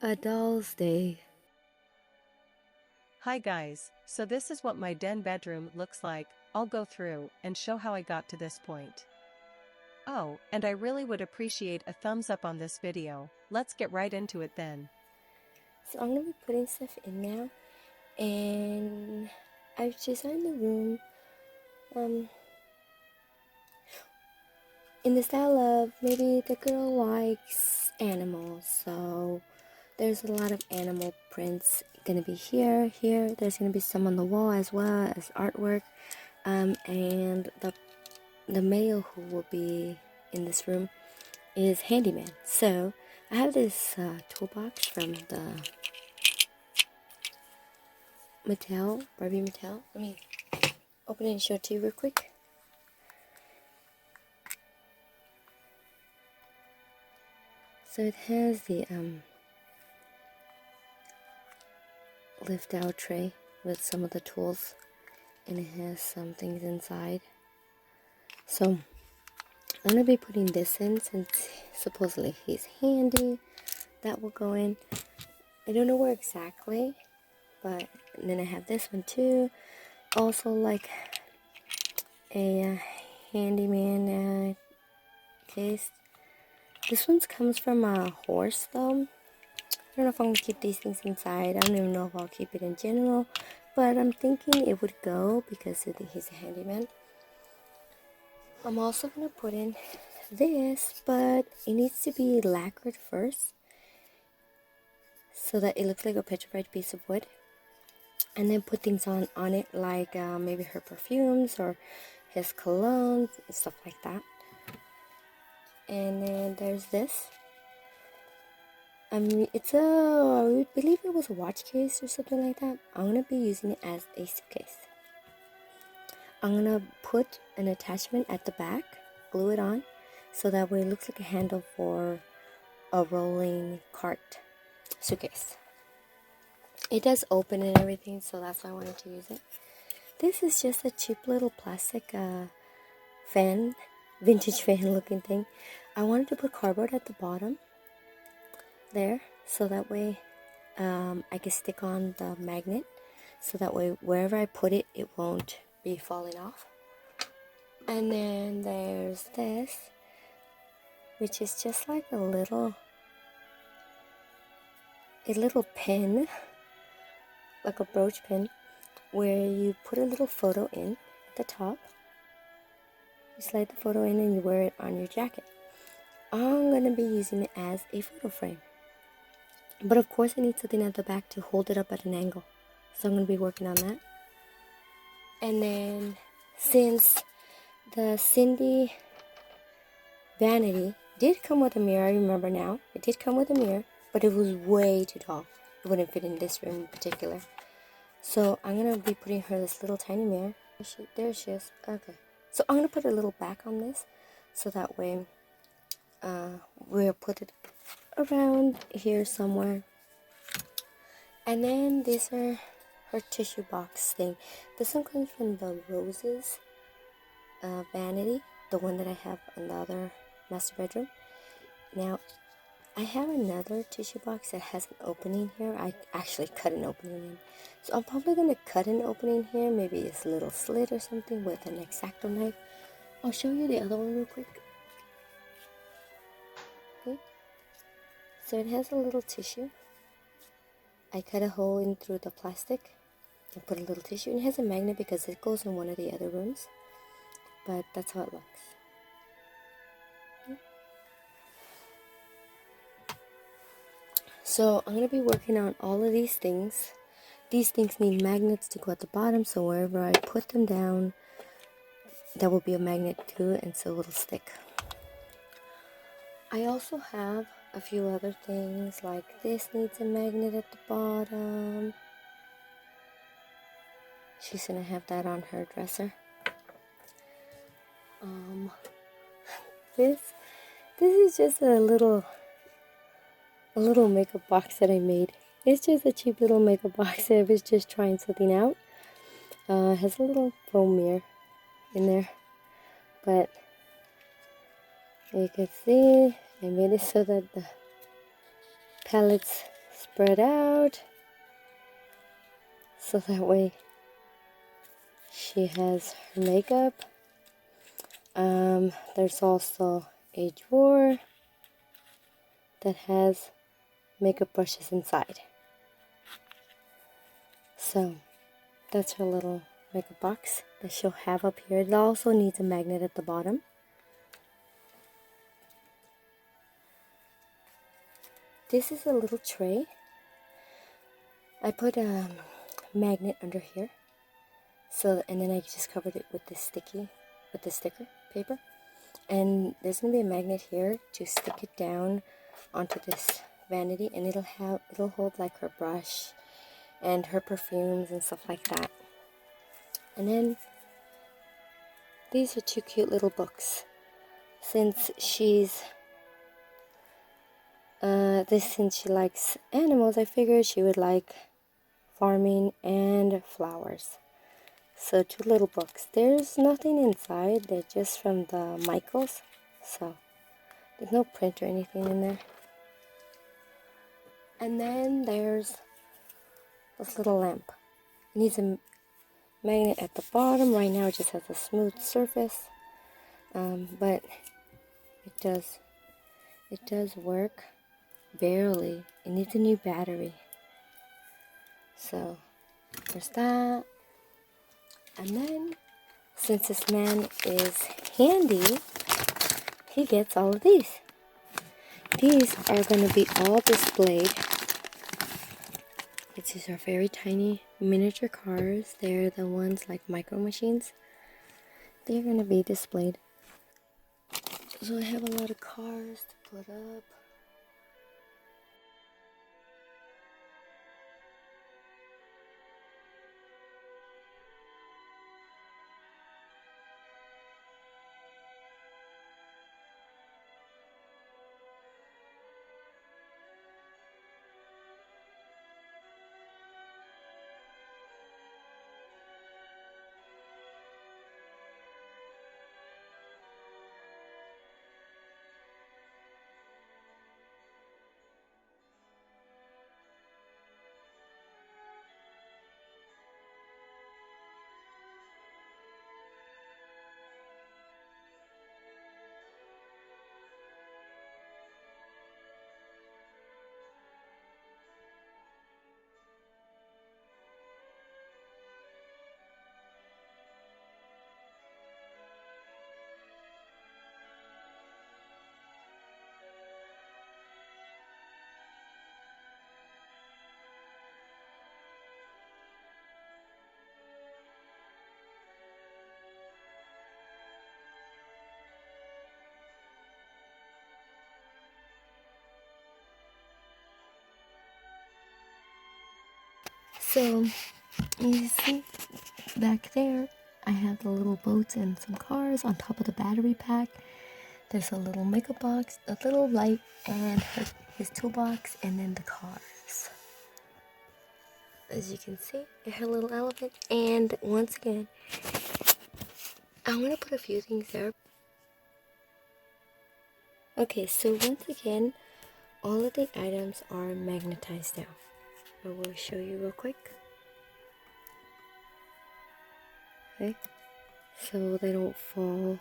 A doll's day. Hi guys, so this is what my den bedroom looks like. I'll go through and show how I got to this point. Oh, and I really would appreciate a thumbs up on this video. Let's get right into it then. So I'm gonna be putting stuff in now, and I've designed the room um in the style of maybe the girl likes animals, so there's a lot of animal prints gonna be here. There's gonna be some on the wall as well as artwork, and the male who will be in this room is handyman. So I have this toolbox from the Barbie Mattel. Let me open it and show it to you real quick. So it has the lift out tray with some of the tools, and it has some things inside. So I'm gonna be putting this in since supposedly he's handy. That will go in. I don't know where exactly, but and then I have this one too. Also like a handyman case. This one comes from a horse though. I don't know if I'm going to keep these things inside. I don't even know if I'll keep it in general. But I'm thinking it would go because he's a handyman. I'm also going to put in this, but it needs to be lacquered first, so that it looks like a petrified piece of wood. And then put things on it like maybe her perfumes or his colognes and stuff like that. And then there's this. I believe it was a watch case or something like that. I'm going to be using it as a suitcase. I'm going to put an attachment at the back, glue it on, so that way it looks like a handle for a rolling cart suitcase. It does open and everything, so that's why I wanted to use it. This is just a cheap little plastic fan, vintage fan looking thing. I wanted to put cardboard at the bottom there, so that way I can stick on the magnet, so that way wherever I put it, it won't be falling off. And then there's this, which is just like a little pin, like a brooch pin, where you put a little photo in at the top. You slide the photo in and you wear it on your jacket. I'm gonna be using it as a photo frame, but of course I need something at the back to hold it up at an angle, so I'm gonna be working on that. And then since the Sindy vanity did come with a mirror, I remember now, it did come with a mirror, but it was way too tall. It wouldn't fit in this room in particular. So I'm gonna be putting her this little tiny mirror. There she is. Okay. So I'm gonna put a little back on this, so that way we'll put it around here somewhere. And then these are her tissue box thing. This one comes from the Roses vanity, the one that I have in the other master bedroom. Now I have another tissue box that has an opening here. I actually cut an opening in, so I'm probably gonna cut an opening here, maybe this little slit or something with an X-Acto knife. I'll show you the other one real quick. Okay, so it has a little tissue. I cut a hole in through the plastic and put a little tissue, and it has a magnet because it goes in one of the other rooms, but that's how it looks. So I'm going to be working on all of these things. These things need magnets to go at the bottom, so wherever I put them down, that will be a magnet too, and so it'll stick. I also have a few other things, like this needs a magnet at the bottom. She's going to have that on her dresser. This is just a little makeup box that I made. It's just a cheap little makeup box that I was just trying something out. It has a little foam mirror in there, but you can see I made it so that the palettes spread out, so that way she has her makeup. There's also a drawer that has makeup brushes inside. So that's her little makeup box that she'll have up here. It also needs a magnet at the bottom. This is a little tray. I put a magnet under here. So, and then I just covered it with the sticker paper. And there's gonna be a magnet here to stick it down onto this vanity, and it'll hold like her brush and her perfumes and stuff like that. And then these are two cute little books. Since she's since she likes animals, I figured she would like farming and flowers. So two little books. There's nothing inside. They're just from the Michaels. So there's no print or anything in there. And then there's this little lamp. It needs a magnet at the bottom. Right now it just has a smooth surface. But it does work. Barely. It needs a new battery. So there's that. And then, since this man is handy, he gets all of these. These are going to be all displayed. These are very tiny miniature cars. They're the ones like micro machines. They're going to be displayed. So I have a lot of cars to put up. So, you see, back there, I have the little boats and some cars on top of the battery pack. There's a little makeup box, a little light, and his toolbox, and then the cars. As you can see, her little elephant. And once again, I'm going to put a few things there. Okay, so once again, all of the items are magnetized down. I will show you real quick. Okay, so they don't fall.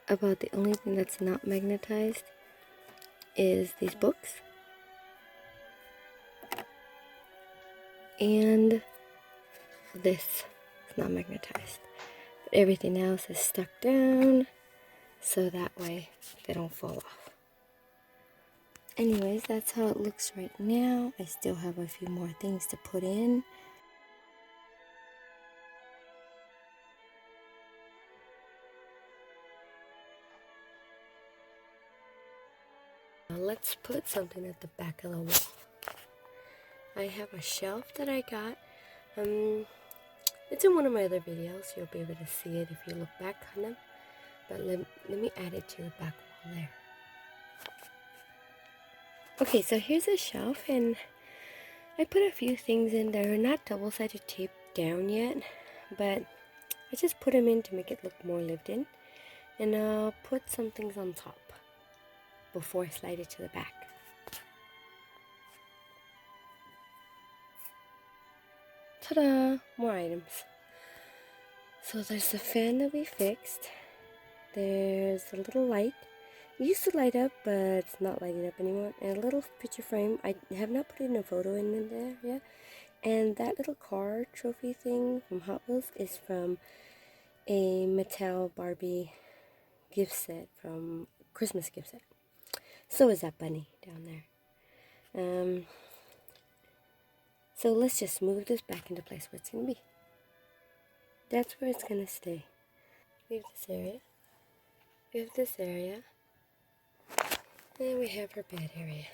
About the only thing that's not magnetized is these books. And this is not magnetized. But everything else is stuck down, so that way they don't fall off. Anyways, that's how it looks right now. I still have a few more things to put in. Now let's put something at the back of the wall. I have a shelf that I got. It's in one of my other videos. You'll be able to see it if you look back on them. But let me add it to the back wall there. Okay, so here's a shelf, and I put a few things in there. Not double-sided tape down yet, but I just put them in to make it look more lived in. And I'll put some things on top before I slide it to the back. Ta-da! More items. So there's the fan that we fixed. There's a little light. It used to light up, but it's not lighting up anymore. And a little picture frame. I have not put in a photo in there yet. And that little car trophy thing from Hot Wheels is from a Mattel Barbie gift set, from Christmas gift set. So is that bunny down there. So let's just move this back into place where it's going to be. That's where it's going to stay. We have this area. We have this area. And we have her bed area.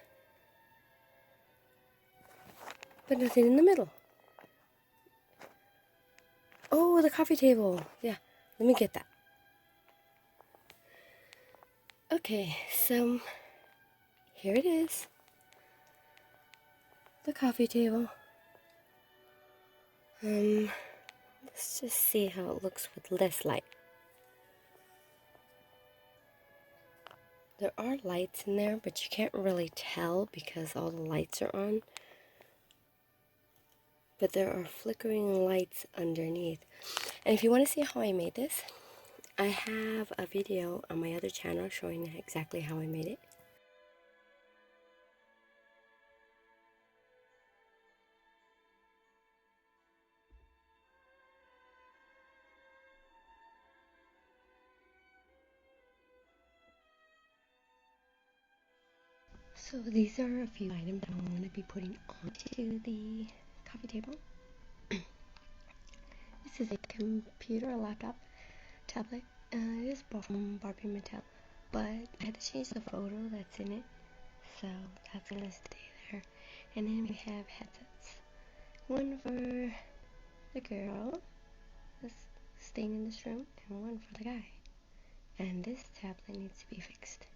But nothing in the middle. Oh, the coffee table. Yeah, let me get that. Okay, so here it is. The coffee table. Let's just see how it looks with less light. There are lights in there, but you can't really tell because all the lights are on. But there are flickering lights underneath. And if you want to see how I made this, I have a video on my other channel showing exactly how I made it. So these are a few items I'm going to be putting onto the coffee table. This is a computer, a laptop, tablet. It is bought from Barbie Mattel, but I had to change the photo that's in it, so that's going to stay there. And then we have headsets. One for the girl that's staying in this room, and one for the guy. And this tablet needs to be fixed.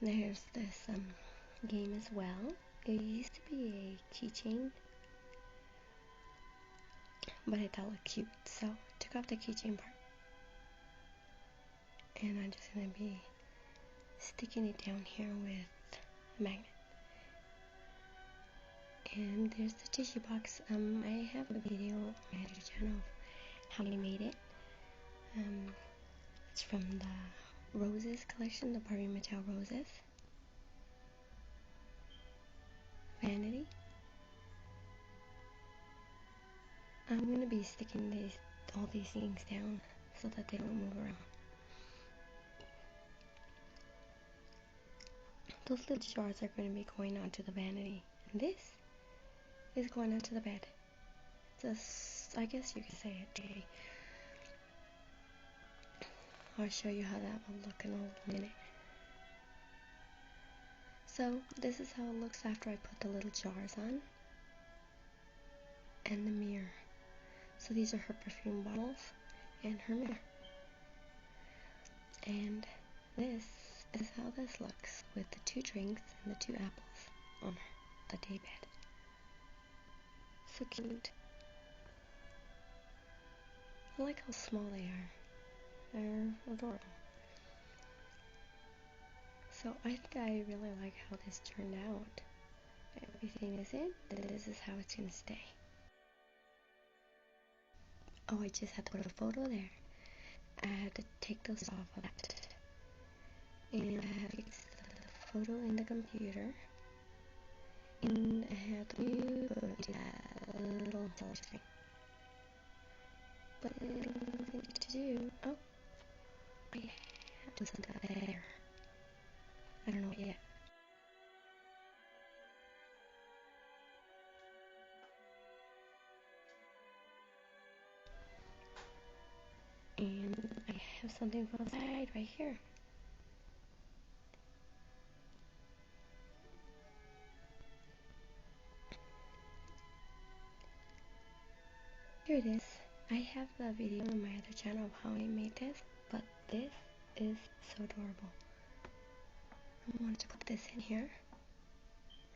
There's this game as well. It used to be a keychain, but it don't look cute, so I took off the keychain part. And I'm just going to be sticking it down here with a magnet. And there's the tissue box. I have a video on my other channel of how I made it. It's from the Roses collection, the Barbie Mattel Roses. Vanity. I'm going to be sticking all these things down so that they don't move around. Those little jars are going to be going onto the vanity. And this is going onto the bed. I guess you could say it, Jay. I'll show you how that will look in a little minute. So this is how it looks after I put the little jars on. And the mirror. So these are her perfume bottles and her mirror. And this is how this looks with the 2 drinks and the 2 apples on the daybed. So cute. I like how small they are. They're adorable. So I think I really like how this turned out. Everything is in, and this is how it's gonna stay. Oh, I just had to put a photo there. I had to take those off of it. And I had to fix the photo in the computer. And I had to put that little touch screen. But anything to do. Oh, I have to send that there. I don't know yet. And I have something for the side right here. Here it is. I have the video on my other channel of how I made this, but this is so adorable. I want to put this in here,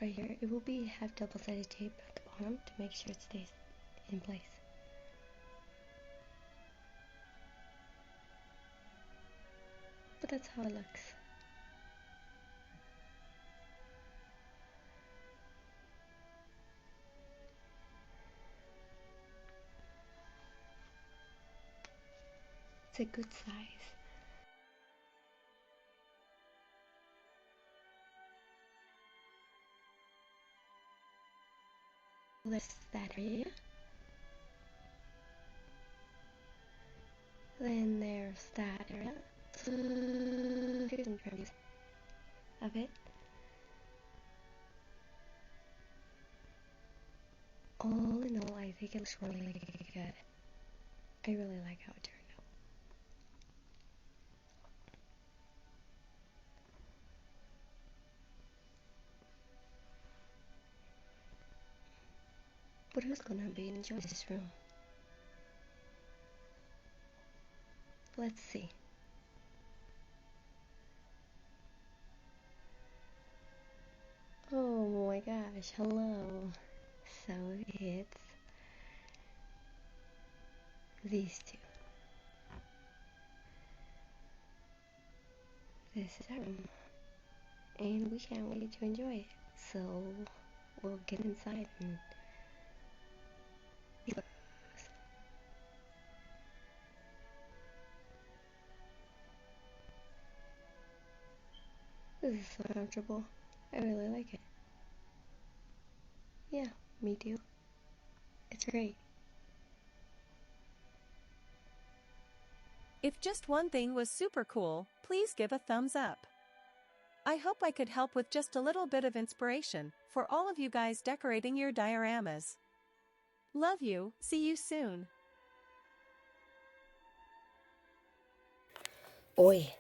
right here. It will have double-sided tape at the bottom to make sure it stays in place. But that's how it looks. It's a good size. There's that area. Then there's that area. Here's some previews of it. All in all, I think it looks really good. I really like how it turned out. But who's gonna be enjoying this room? Let's see. Oh my gosh, hello. So it's these two. This is our room. And we can't wait to enjoy it. So we'll get inside and see what goes. This is so comfortable. I really like it. Yeah, me too. It's great. If just one thing was super cool, please give a thumbs up. I hope I could help with just a little bit of inspiration for all of you guys decorating your dioramas. Love you, see you soon. Oi.